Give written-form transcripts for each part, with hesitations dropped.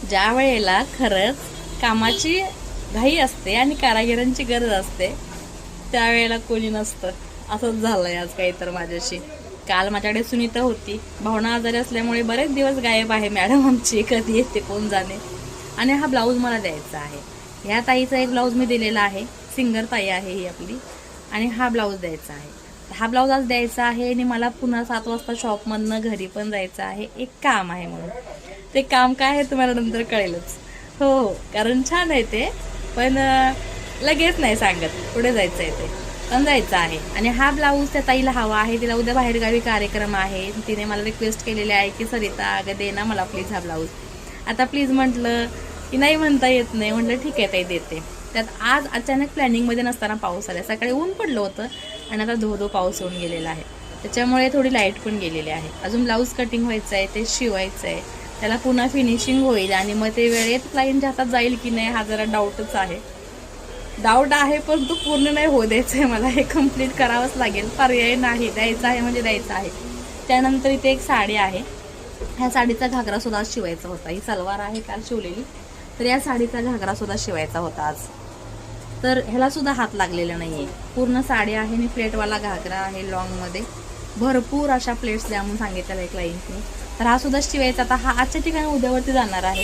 ज्या वेळेला खरंच कामाची घाई असते आणि कारागिरांची गरज असते त्यावेळेला कोणी नसतं. असंच झालंय आज काही तर माझ्याशी. काल माझ्याकडे सुनीता होती, भावना आजारी असल्यामुळे बरेच दिवस गायब आहे मॅडम आमची, कधी येते कोण जाणे. आणि हा ब्लाऊज मला द्यायचा आहे. ह्या ताईचा एक ब्लाऊज मी दिलेला आहे, सिंगर ताई आहे ही आपली, आणि हा ब्लाऊज द्यायचा आहे. हा ब्लाऊज आज द्यायचा आहे आणि मला पुन्हा 7 वाजता शॉपमधनं घरी पण जायचं आहे, एक काम आहे म्हणून. ते काम काय आहे तुम्हाला नंतर कळेलच. हो, कारण छान आहे ते, पण लगेच नाही सांगत, पुढे जायचं आहे ते, पण जायचं आहे. आणि हा ब्लाऊज त्या ताईला हवा आहे, तिला उद्या बाहेरगावी कार्यक्रम आहे. तिने मला रिक्वेस्ट केलेली आहे की सरिता अगं दे ना मला प्लीज हा ब्लाऊज. आता प्लीज म्हटलं की नाही म्हणता येत नाही, म्हटलं ठीक आहे ताई देते. त्यात आज अचानक प्लॅनिंगमध्ये नसताना पाऊस आला. सकाळी ऊन पडलं होतं आणि आता धो पाऊस होऊन गेलेला आहे, त्याच्यामुळे थोडी लाईट पण गेलेली आहे. अजून ब्लाऊज कटिंग व्हायचं आहे, ते शिवायचं आहे, त्याला पुन्हा फिनिशिंग होईल आणि मग ते वेळेत क्लायंटच्या हातात जाईल की नाही हा जरा डाऊटच आहे. डाऊट आहे, पण तो पूर्ण नाही होऊ द्यायचा आहे मला, हे कम्प्लीट करावंच लागेल, पर्याय नाही. द्यायचं आहे म्हणजे द्यायचं आहे. त्यानंतर इथे एक साडी आहे, ह्या साडीचा घागरा सुद्धा शिवायचा होता. ही सलवार आहे काल शिवलेली, तर या साडीचा घागरा सुद्धा शिवायचा होता आज. तर ह्याला सुद्धा हात लागलेला नाहीये. पूर्ण साडी आहे आणि प्लेटवाला घागरा आहे लॉंगमध्ये. भरपूर अशा प्लेट्स द्या म्हणून सांगितलेलं आहे क्लायंटने. तर हा सुद्धा शिवायचा. आता हा आजच्या ठिकाणी उद्यावरती जाणार आहे,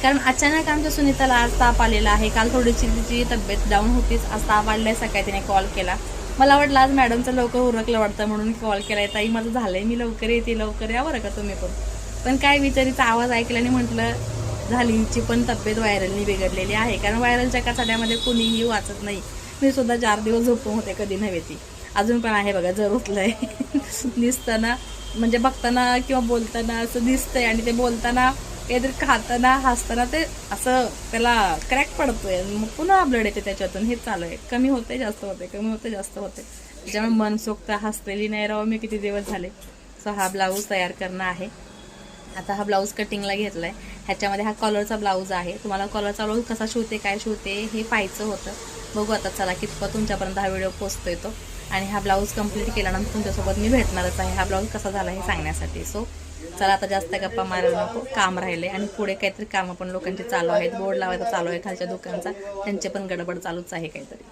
कारण अचानक आमच्या सुनीताला आज ताप आलेला आहे. काल थोडीशी तिची तब्येत डाऊन होतीच, आज ताप आलेला आहे. सकाळी तिने कॉल केला, मला वाटलं आज मॅडमचं लवकर उरकलं वाटतं म्हणून कॉल केला. ताई माझं झालंय, मी लवकर येते, लवकर या बरं का तुम्ही पण काय विचारीचा आवाज ऐकला आणि म्हटलं झाली हिची पण तब्येत व्हायरलनी बिघडलेली आहे. कारण व्हायरलच्या कचाड्यामध्ये कुणीही वाचत नाही. मी सुद्धा 4 दिवस झोपून होते, कधी नव्हे ती अजून पण आहे बघा, जर उठलंय दिसताना, म्हणजे बघताना किंवा बोलताना असं दिसतंय. आणि ते बोलताना काहीतरी खाताना हसताना ते असं त्याला क्रॅक पडतोय, मग पुन्हा ब्लड येते त्याच्यातून. हे चालू आहे, कमी होते जास्त होते, कमी होते जास्त होते. त्याच्यामुळे मनसोक्त हसलेली नाही राव मी किती दिवस झाले. सो हा ब्लाऊज तयार करणं आहे. आता हा ब्लाऊज कटिंगला घेतलाय. ह्याच्यामध्ये हा कॉलरचा ब्लाऊज आहे. तुम्हाला कॉलरचा ब्लाऊज कसा शिवते काय शिवते हे पाहायचं होतं. बघू आता चला कितपत तुमच्यापर्यंत हा व्हिडिओ पोहोचतोय तो. आणि हा ब्लाऊज कंप्लीट केल्यानंतर तुमच्यासोबत मी भेटणारच आहे हा ब्लाऊज कसा झाला हे सांगण्यासाठी. सो चला आता जास्त गप्पा मारायला नको, काम राहिले आणि पुढे काहीतरी कामं पण लोकांची चालू आहेत. बोर्ड लावायचा चालू आहे खालच्या दुकानचा, त्यांचे पण गडबड चालूच आहे काहीतरी.